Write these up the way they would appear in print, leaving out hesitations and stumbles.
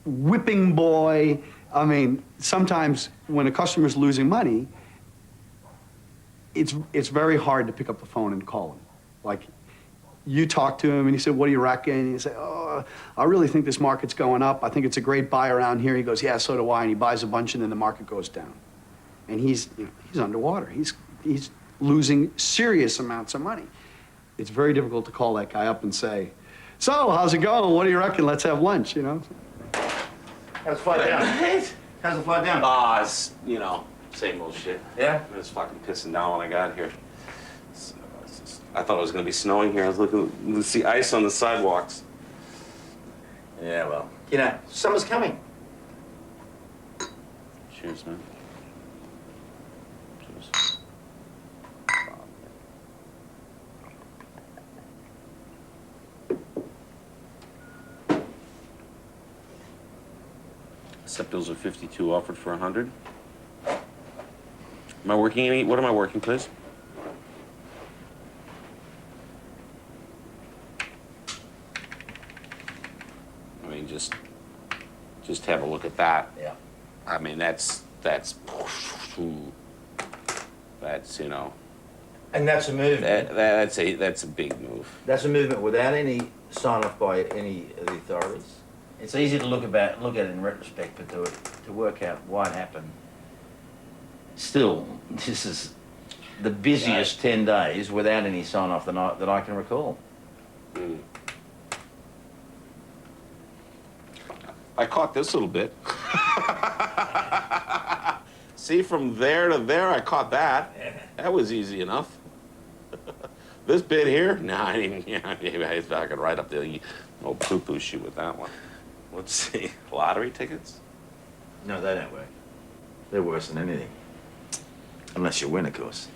whipping boy. I mean, sometimes when a customer's losing money, it's very hard to pick up the phone and call him. Like, you talk to him and he said, "What do you reckon?" And you say, "Oh, I really think this market's going up. I think it's a great buy around here." He goes, "Yeah, so do I." And he buys a bunch, and then the market goes down. And he's underwater. He's losing serious amounts of money. It's very difficult to call that guy up and say, "So, how's it going? What do you reckon? Let's have lunch," you know? How's the flight down? How's the flight down? Ah, it's, you know, same old shit. Yeah? It was fucking pissing down when I got here. So, I thought it was gonna be snowing here. I was looking to see ice on the sidewalks. Yeah, well, you know, summer's coming. Cheers, man. Cheers. Septos are 52, offered for 100. Am I working any? What am I working, please? I mean, just have a look at that. Yeah. I mean, that's you know. And that's a movement. That's a big move. That's a movement without any sign-off by any of the authorities. It's easy to look at it in retrospect, but to work out why it happened. Still, this is the busiest 10 days without any sign-off that I can recall. Mm. I caught this little bit. See, from there to there, I caught that. That was easy enough. This bit here, nah, I didn't. Yeah, I could right up the old poo-poo shoe with that one. Let's see, lottery tickets? No, they don't work. They're worse than anything. Unless you win, of course.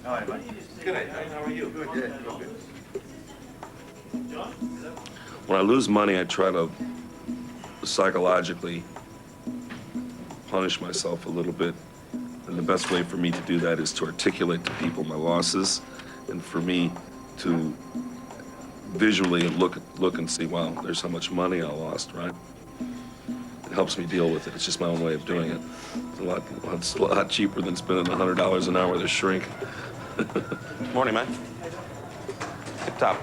Hi, mate. Good night. How are you? Good, good. When I lose money, I try to psychologically punish myself a little bit. And the best way for me to do that is to articulate to people my losses, and for me to visually look and see, wow, there's how much money I lost, right? It helps me deal with it. It's just my own way of doing it. It's a lot cheaper than spending $100 an hour to shrink. Morning, man. Tip top.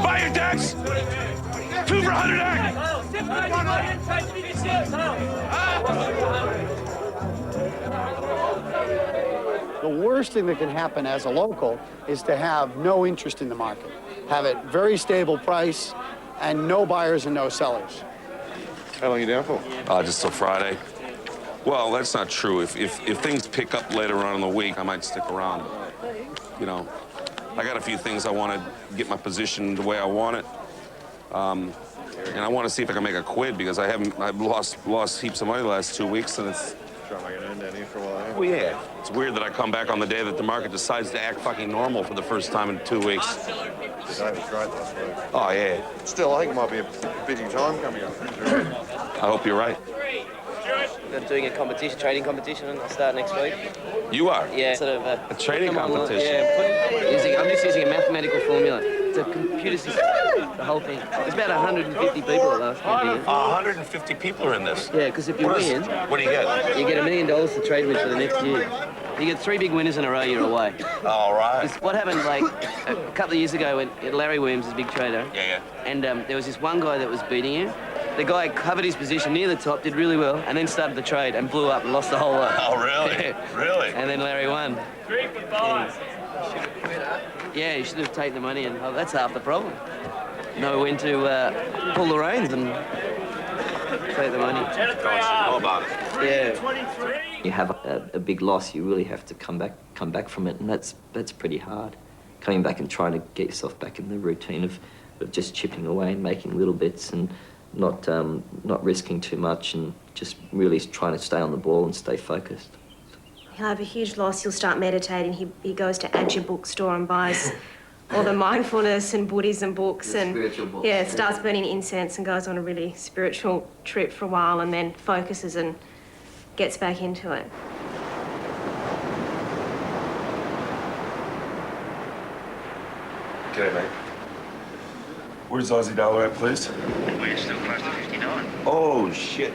Buy your decks! 2 for 100 egg! The worst thing that can happen as a local is to have no interest in the market. Have it very stable price and no buyers and no sellers. How long are you down for? Just till Friday. Well, that's not true. If things pick up later on in the week, I might stick around. You know, I got a few things I want to get my position the way I want it. And I want to see if I can make a quid, because I've lost heaps of money the last 2 weeks, and it's... Trying to make an end down here for a while. Well, yeah. It's weird that I come back on the day that the market decides to act fucking normal for the first time in 2 weeks. Today was great last week. Oh, yeah. Still, I think it might be a busy time coming up. I hope you're right. We're doing a competition, trading competition, and I'll start next week. You are? Yeah, sort of a trading competition? Yeah, I'm just using a mathematical formula. It's a computer system, the whole thing. There's about 150 people at last year. 150 people are in this? Yeah, because if you win... What do you get? You get $1 million to trade with for the next year. You get 3 big winners in a row, you're away. All right. What happened, like, a couple of years ago when Larry Williams is a big trader. Yeah. And there was this one guy that was beating him. The guy covered his position near the top, did really well, and then started the trade and blew up and lost the whole lot. Oh, really? Really? And then Larry won. 3 for 5. Yeah, you should have taken the money, and that's half the problem. Know when to pull the reins and take the money. How about it? Yeah. 23. You have a big loss, you really have to come back from it, and that's pretty hard. Coming back and trying to get yourself back in the routine of just chipping away and making little bits and not risking too much, and just really trying to stay on the ball and stay focused. he'll have a huge loss, he'll start meditating, he goes to Adja bookstore and buys all the mindfulness and Buddhism books and spiritual books. yeah, starts burning incense and goes on a really spiritual trip for a while and then focuses and gets back into it. Okay, mate. Where's Aussie dollar at, please? We're still close to 59. Oh, shit.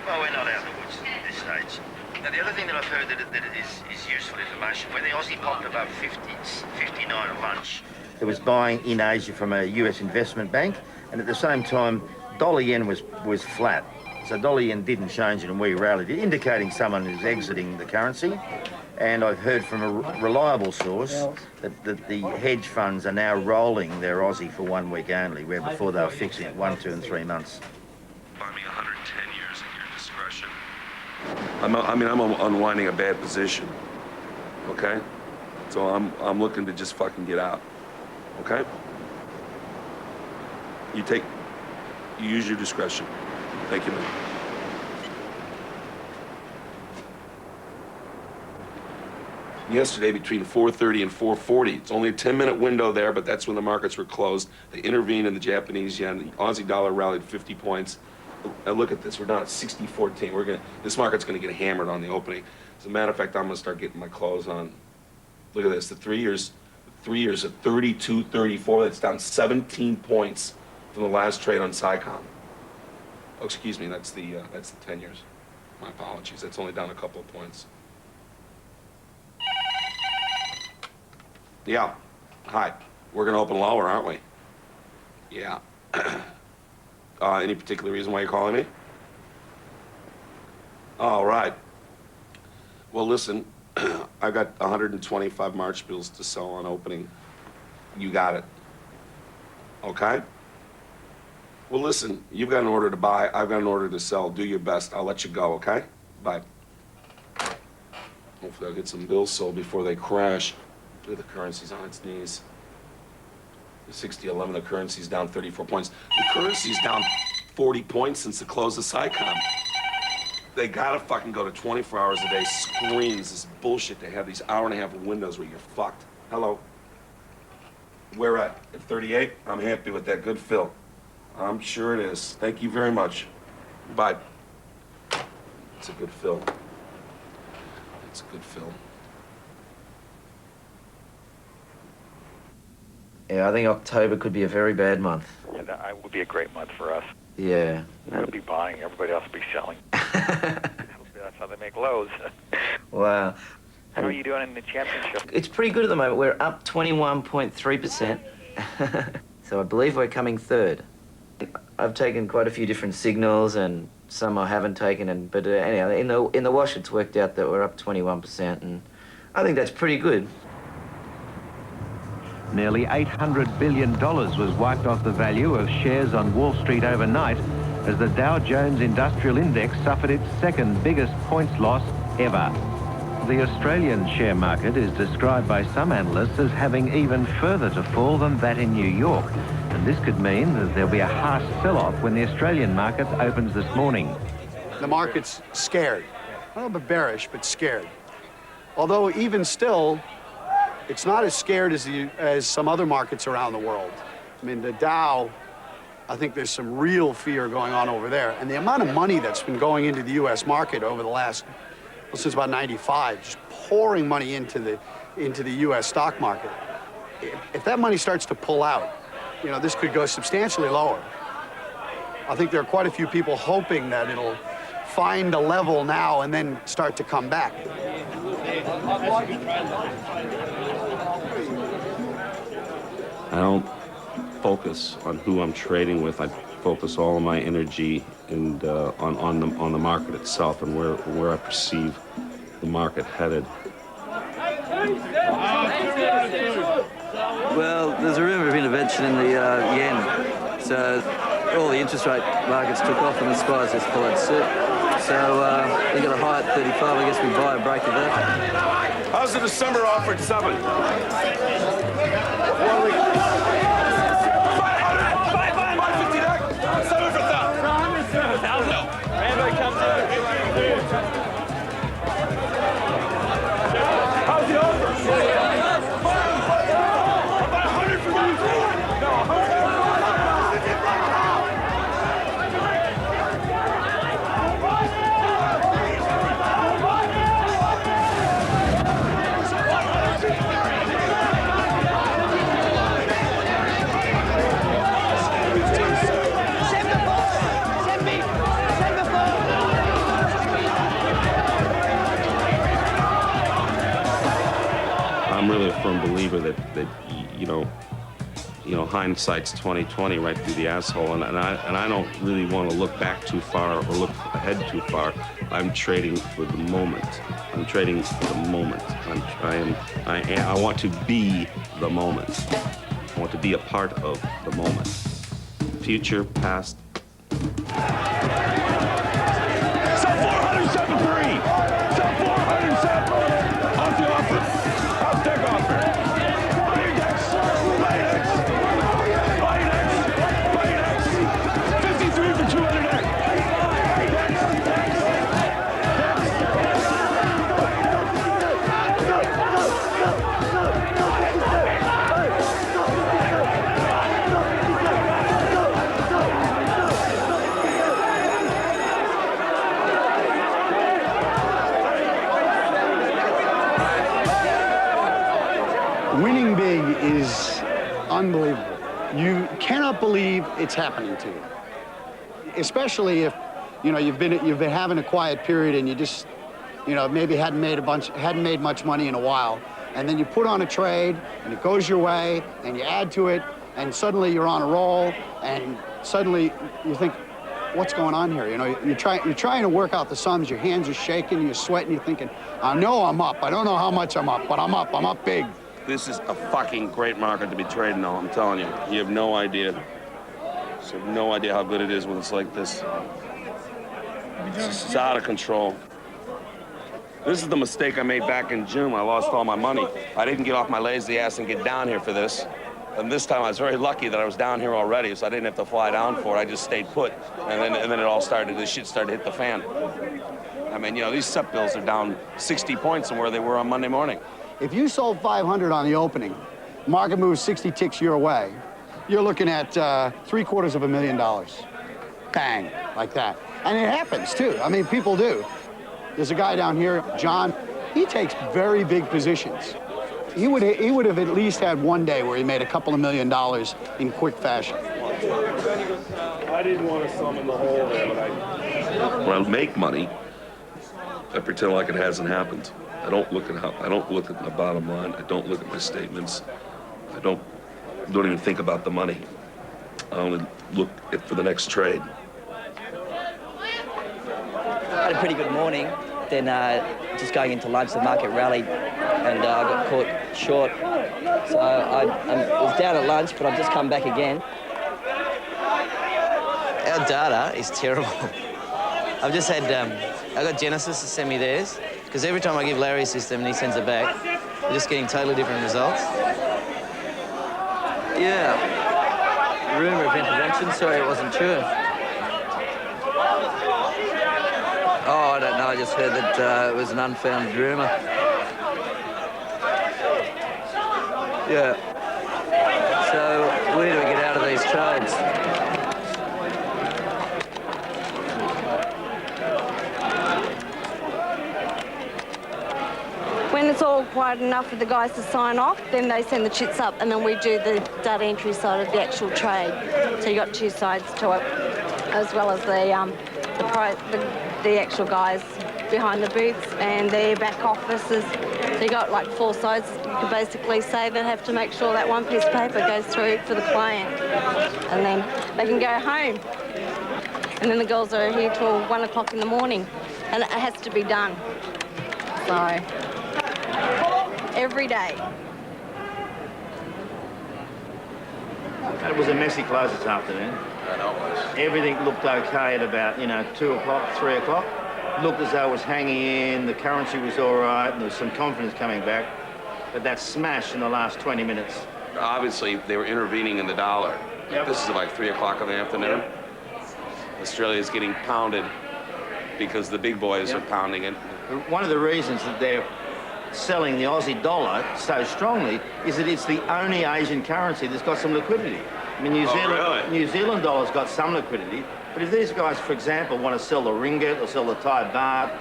Well, we're not out of the woods at this stage. Now, the other thing that I've heard that is useful information, when the Aussie popped above 59 at lunch, it was buying in Asia from a US investment bank, and at the same time, dollar yen was flat. So dollar yen didn't change it and we rallied, indicating someone is exiting the currency. And I've heard from a reliable source that the hedge funds are now rolling their Aussie for 1 week only, where before they were fixing it 1, 2 and 3 months. Buy me 110 years at your discretion. I'm unwinding a bad position, okay? So I'm looking to just fucking get out, okay? You use your discretion. Thank you, man. Yesterday between 4:30 and 4:40. It's only a 10-minute window there, but that's when the markets were closed. They intervened in the Japanese yen. The Aussie dollar rallied 50 points. Now look at this. We're down at 60.14. This market's gonna get hammered on the opening. As a matter of fact, I'm gonna start getting my clothes on. Look at this. The 3 years at 32.34. That's down 17 points from the last trade on SciComm. Oh, excuse me. That's the 10 years. My apologies. That's only down a couple of points. Yeah. Hi. We're gonna open lower, aren't we? Yeah. Any particular reason why you're calling me? All right. Well, listen, I've got 125 March bills to sell on opening. You got it. Okay? Well, listen, you've got an order to buy, I've got an order to sell. Do your best. I'll let you go, okay? Bye. Hopefully I'll get some bills sold before they crash. Look at the currency's on its knees. The 60.11, the currency's down 34 points. The currency's down 40 points since the close of SciComm. They gotta fucking go to 24 hours a day screens. This bullshit they have, these hour-and-a-half windows where you're fucked. Hello? Where at? At 38? I'm happy with that. Good fill. I'm sure it is. Thank you very much. Bye. It's a good fill. It's a good fill. Yeah, I think October could be a very bad month. Yeah, that would be a great month for us. Yeah. We'll be buying, everybody else will be selling. That's how they make lows. Wow. How are you doing in the championship? It's pretty good at the moment. We're up 21.3%. So I believe we're coming third. I've taken quite a few different signals and some I haven't taken, but anyhow, in the wash it's worked out that we're up 21%, and I think that's pretty good. Nearly $800 billion was wiped off the value of shares on Wall Street overnight as the Dow Jones Industrial Index suffered its second biggest points loss ever. The Australian share market is described by some analysts as having even further to fall than that in New York. And this could mean that there'll be a harsh sell-off when the Australian market opens this morning. The market's scared. A little bit bearish, but scared. Although even still, it's not as scared as some other markets around the world. I mean, the Dow, I think there's some real fear going on over there. And the amount of money that's been going into the U.S. market over the last, well, since about 95, just pouring money into the U.S. stock market. If that money starts to pull out, you know, this could go substantially lower. I think there are quite a few people hoping that it'll find a level now and then start to come back. I don't focus on who I'm trading with. I focus all of my energy and on the market itself and where I perceive the market headed. Well, there's a rumour of intervention in the yen, so all the interest rate markets took off and the spies just followed suit. So we got a high at 35. I guess we buy a break of that. How's the December offered 7? I'm really a firm believer that you know, hindsight's 20/20 right through the asshole, and I don't really want to look back too far or look ahead too far. I'm trading for the moment. I'm trading for the moment. I want to be the moment. I want to be a part of the moment. Future, past. Sub 473! Sub 407! Off the offer! House deck offer! Baydex! Baydex! Baydex! Baydex! 53 for 200X! Winning big is unbelievable. You cannot believe it's happening to you. Especially if, you've been having a quiet period and you just, maybe hadn't made much money in a while. And then you put on a trade and it goes your way and you add to it and suddenly you're on a roll and suddenly you think, what's going on here? You're trying to work out the sums, your hands are shaking, you're sweating, you're thinking, I know I'm up. I don't know how much I'm up, but I'm up big. This is a fucking great market to be trading on, I'm telling you. You have no idea. You have no idea how good it is when it's like this. It's out of control. This is the mistake I made back in June. I lost all my money. I didn't get off my lazy ass and get down here for this. And this time I was very lucky that I was down here already, so I didn't have to fly down for it. I just stayed put. And then it all started, the shit started to hit the fan. I mean, these SEP bills are down 60 points from where they were on Monday morning. If you sold 500 on the opening, market moves 60 ticks your way, you're looking at $750,000. Bang, like that. And it happens, too. I mean, people do. There's a guy down here, John, he takes very big positions. He would have at least had one day where he made a couple of $1 million in quick fashion. I didn't want to summon the hole there, but when I make money, I pretend like it hasn't happened. I don't look at my bottom line. I don't look at my statements. I don't even think about the money. I only look for the next trade. I had a pretty good morning. Then just going into lunch, the market rallied and I got caught short. So I was down at lunch, but I've just come back again. Our data is terrible. I've just had, I got Genesis to send me theirs, because every time I give Larry a system and he sends it back, we're just getting totally different results. Yeah. Rumour of intervention, sorry it wasn't true. Oh, I don't know, I just heard that it was an unfounded rumour. Yeah. So, where do we get out of these trades? When it's all quiet enough for the guys to sign off, then they send the chits up and then we do the data entry side of the actual trade. So you got two sides to it, as well as the actual guys behind the booths and their back offices. So you got like four sides, you could basically say, that have to make sure that one piece of paper goes through for the client. And then they can go home. And then the girls are here till 1 o'clock in the morning. And it has to be done. So, every day. It was a messy close this afternoon. I know it was. Everything looked okay at about, 2 o'clock, 3 o'clock. Looked as though it was hanging in, the currency was all right, and there was some confidence coming back. But that smash in the last 20 minutes. Obviously, they were intervening in the dollar. Yep. This is like 3 o'clock in the afternoon. Yep. Australia's getting pounded because the big boys are pounding it. One of the reasons that they're selling the Aussie dollar so strongly is that it's the only Asian currency that's got some liquidity. I mean, New Zealand dollar's got some liquidity, but if these guys, for example, want to sell the ringgit or sell the Thai baht,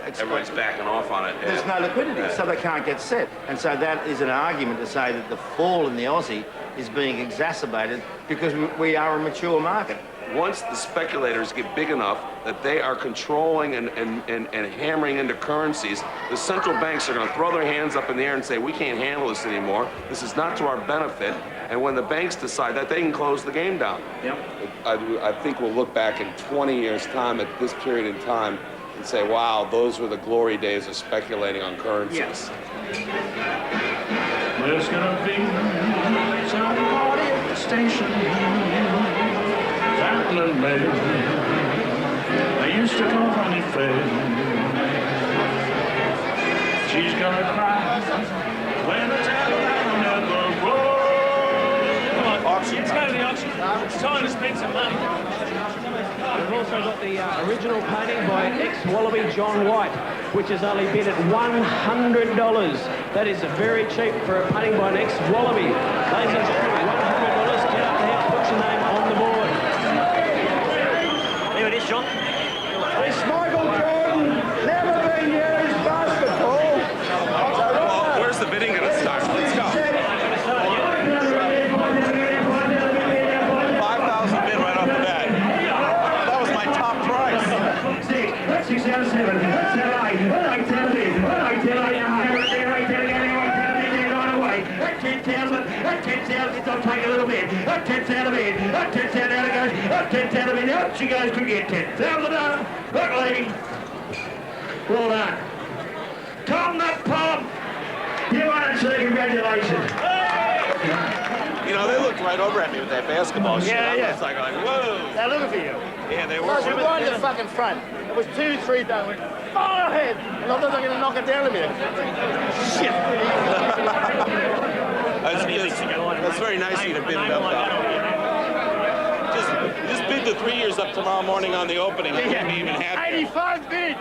everybody's backing off on it. There's no liquidity, so they can't get set. And so that is an argument to say that the fall in the Aussie is being exacerbated because we are a mature market. once the speculators get big enough that they are controlling and hammering into currencies, the central banks are going to throw their hands up in the air and say, we can't handle this anymore. This is not to our benefit. And when the banks decide that, they can close the game down. Yep. I think we'll look back in 20 years' time at this period in time and say, wow, those were the glory days of speculating on currencies. Yes. There's gonna be somebody at the station, Jacqueline May. I used to call Honey Faye. She's gonna cry when the telephone never rolls. Auction. Let's go to the auction. It's time to spend some money. We've also got the original painting by ex-Wallaby John White, which has only bid at $100. That is very cheap for a painting by an ex-Wallaby. Ladies and gentlemen, $100. Get up there, put your name on the board. Here it is, John. It's Michael Jordan, never been used basketball. Well, where's the bidding going to start? Let's go. 5,000 bid right off the bat. That was my top price. 6 out of 7. 7 8. 8 10 it is. 8 10 8. 10,000, it's take a little bit. 10,000 bid. 10,000 out it goes. 10,000 bid. Out she goes. Could get 10,000 done. Good lady. Well done. Tom the Pump. You want to say congratulations. You know, they looked right over at me with that basketball shit. Yeah, yeah. I was like, whoa. They're looking for you. Yeah, they were. Well, we won to the fucking front. It was 2-3 down. Went far ahead. And I thought they were going to knock it down a bit. Shit. That's very nice of you to bid it up, though. Just bid the 3 years up tomorrow morning on the opening. It wouldn't be even happy. 85 bid.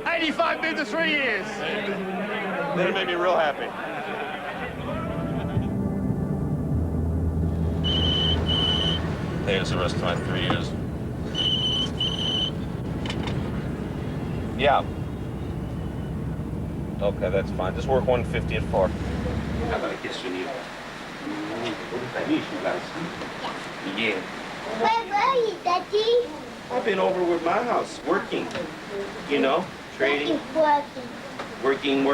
85 bid to 3 years. That made me real happy. There's the rest of my 3 years. Yeah. Okay, that's fine. Just work 150 at 4. How about a kiss from you? Yeah. Where were you, Daddy? I've been over with my house, working. You know, trading. Working. Working.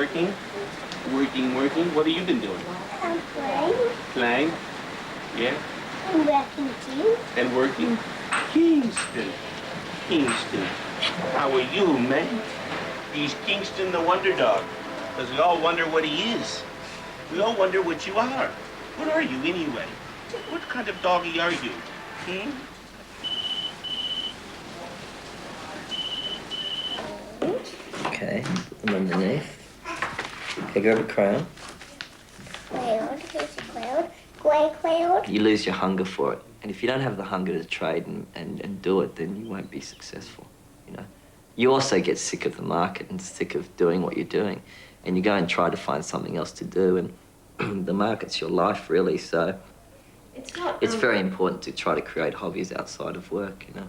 What have you been doing? I'm playing. Playing? Yeah. I'm working too. And working? Kingston. How are you, man? He's Kingston the Wonder Dog. Because we all wonder what he is. We all wonder what you are. What are you, anyway? What kind of doggy are you? Okay, put them underneath. Okay, grab a crayon. Cloud. Here's a cloud. Grey cloud. You lose your hunger for it. And if you don't have the hunger to trade and do it, then you won't be successful, you know. You also get sick of the market and sick of doing what you're doing. And you go and try to find something else to do, and the market's your life, really, so it's very important to try to create hobbies outside of work, you know.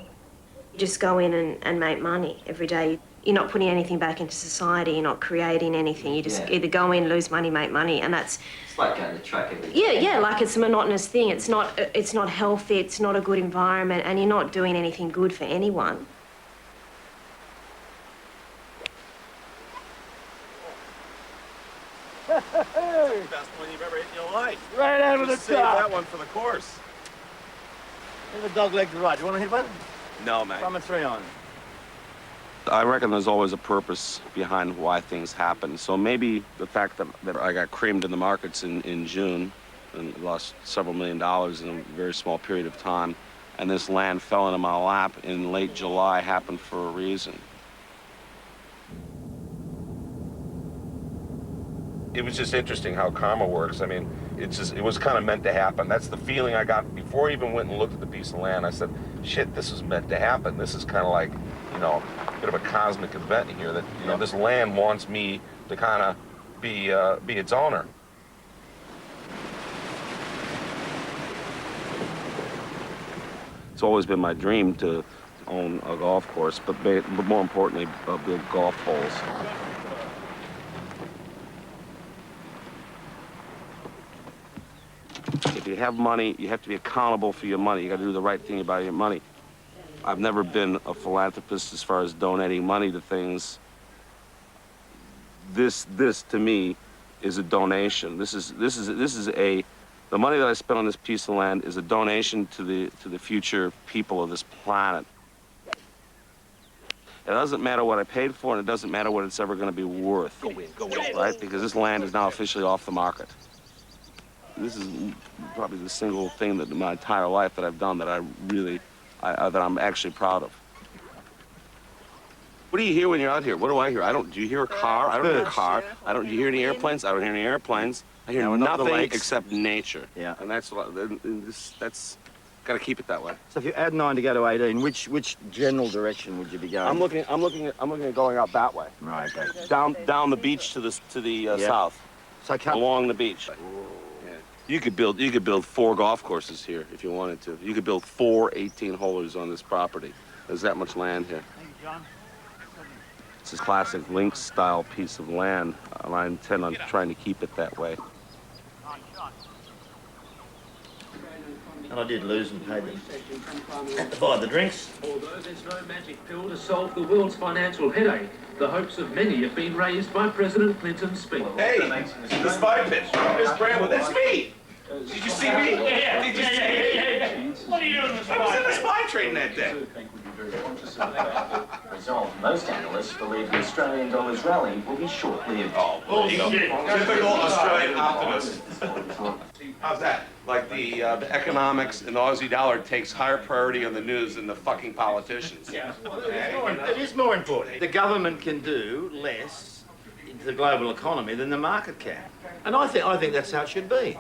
You just go in and make money every day. You're not putting anything back into society, you're not creating anything. You just either go in, lose money, make money, and that's... It's like going to track every day. Yeah, like it's a monotonous thing. It's not healthy, it's not a good environment, and you're not doing anything good for anyone. Best one you've ever hit in your life. Right over the top. Save that one for the course. Here's the dog leg to right. You want to hit one? No, man. I'm a 3 on. I reckon there's always a purpose behind why things happen. So maybe the fact that I got creamed in the markets in June and lost several $1 million in a very small period of time, and this land fell into my lap in late July happened for a reason. It was just interesting how karma works. I mean, it was kind of meant to happen. That's the feeling I got before I even went and looked at the piece of land. I said, shit, this is meant to happen. This is kind of like, you know, a bit of a cosmic event here that, you know, this land wants me to kind of be its owner. It's always been my dream to own a golf course, but more importantly, build golf holes. If you have money, you have to be accountable for your money. You got to do the right thing about your money. I've never been a philanthropist as far as donating money to things. This to me is a donation. The money that I spent on this piece of land is a donation to the future people of this planet. It doesn't matter what I paid for, and it doesn't matter what it's ever going to be worth, right? Because this land is now officially off the market. This is probably the single thing that in my entire life that I've done that that I'm actually proud of. What do you hear when you're out here? What do I hear? Do you hear a car? I don't hear a car. Do you hear any airplanes? I don't hear any airplanes. I hear nothing except nature. Yeah. And that's got to keep it that way. So if you add 9 to go to 18, which general direction would you be going? I'm looking at going out that way. Right. Okay. Down the beach to the south. So along the beach. Yeah. You could build 4 golf courses here if you wanted to. You could build 4 18-holers on this property. There's that much land here. Thank you, John. It's a classic lynx-style piece of land, and I intend on trying to keep it that way. And I did lose and paid them to buy the drinks. Although there's no magic pill to solve the world's financial headache, the hopes of many have been raised by President Clinton's speech. Hey, the spy pitch. Miss Bramwell, that's me. Did you see me? Yeah. Did you see me? What are you doing in the spy? I was in the spy train that day. Result, most analysts believe the Australian dollar's rally will be short-lived. Oh, bullshit. Typical Australian optimist. How's that? Like the economics and the Aussie dollar takes higher priority on the news than the fucking politicians. Yeah. It is more important. The government can do less into the global economy than the market can. And I think that's how it should be.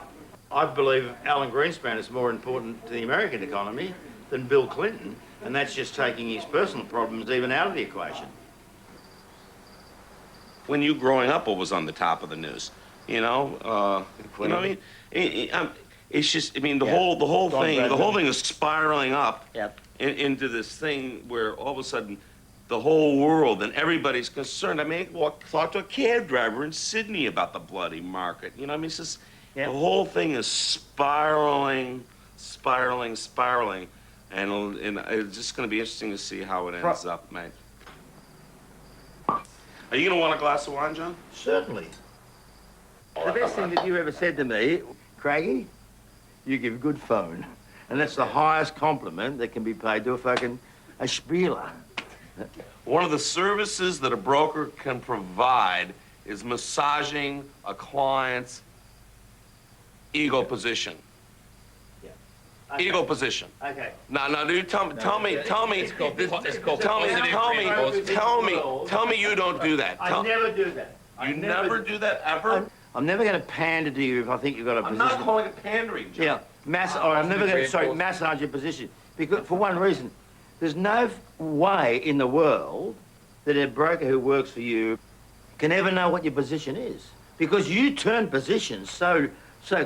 I believe Alan Greenspan is more important to the American economy than Bill Clinton, and that's just taking his personal problems even out of the equation. When you growing up, what was on the top of the news? You know what I mean? It's just, I mean, the whole thing is spiraling up into this thing where all of a sudden the whole world and everybody's concerned. I mean, talk to a cab driver in Sydney about the bloody market. You know, I mean, it's just the whole thing is spiraling, and it's just going to be interesting to see how it ends up, mate. Are you going to want a glass of wine, John? Certainly. The best thing that you ever said to me, Craigie, you give a good phone. And that's the highest compliment that can be paid to a spieler. One of the services that a broker can provide is massaging a client's ego position. Okay. Ego position. Okay. No, dude, tell me you don't do that. I never do that. You never do that, ever? I'm never going to pander to you if I think you've got a position. I'm not calling it pandering, John. Yeah, I'm never going to, massage your position. Because, for one reason, there's no way in the world that a broker who works for you can ever know what your position is. Because you turn positions so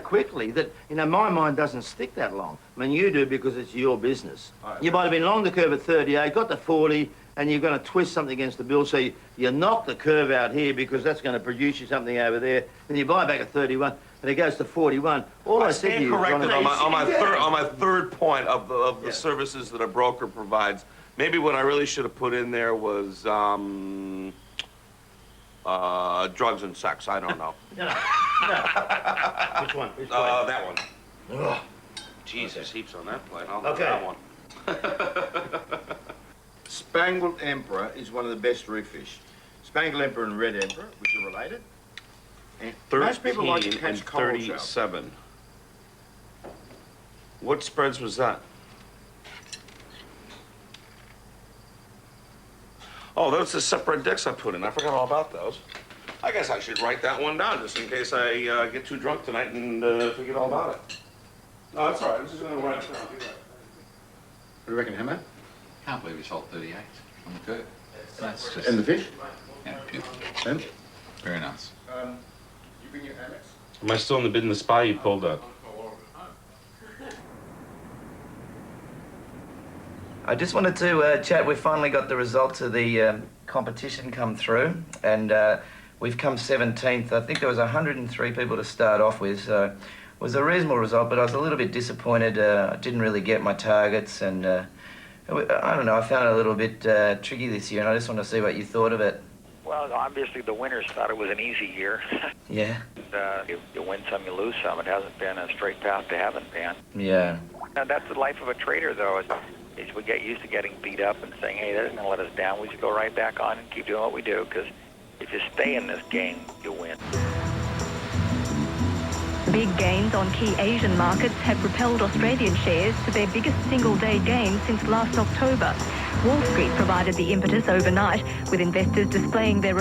quickly that, you know, my mind doesn't stick that long. I mean, you do because it's your business. Right. You might have been long the curve at 38, got to 40, and you're going to twist something against the bill, so you knock the curve out here because that's going to produce you something over there, and you buy back at 31, and it goes to 41. All I said to you corrected on my third point of the services that a broker provides. Maybe what I really should have put in there was drugs and sex. I don't know. No. Which one? That one. Ugh. Jesus, heaps on that plate. I'll have that one. Spangled Emperor is one of the best reef fish. Spangled Emperor and Red Emperor, which are related. And most people like to catch coral trout. 37. What spreads was that? Oh, those are separate decks I put in. I forgot all about those. I guess I should write that one down just in case I get too drunk tonight and forget all about it. No, that's all right. I'm just going to write it down. What do you reckon, Hammer? Can't believe you sold 38 on the curve. That's just... And the fish? Yeah, beautiful. And? Very nice. You bring your Amex? Am I still in the bid in the spy you pulled up? I just wanted to chat. We finally got the results of the competition come through, and we've come 17th. I think there was 103 people to start off with, so it was a reasonable result, but I was a little bit disappointed. I didn't really get my targets, and I don't know, I found it a little bit tricky this year, and I just want to see what you thought of it. Well, obviously the winners thought it was an easy year. Yeah. You win some, you lose some. It hasn't been a straight path to heaven, Dan. Yeah. And that's the life of a trader, though, is we get used to getting beat up and saying, hey, that isn't going to let us down. We should go right back on and keep doing what we do, because if you stay in this game, you'll win. Big gains on key Asian markets have propelled Australian shares to their biggest single-day gain since last October. Wall Street provided the impetus overnight, with investors displaying their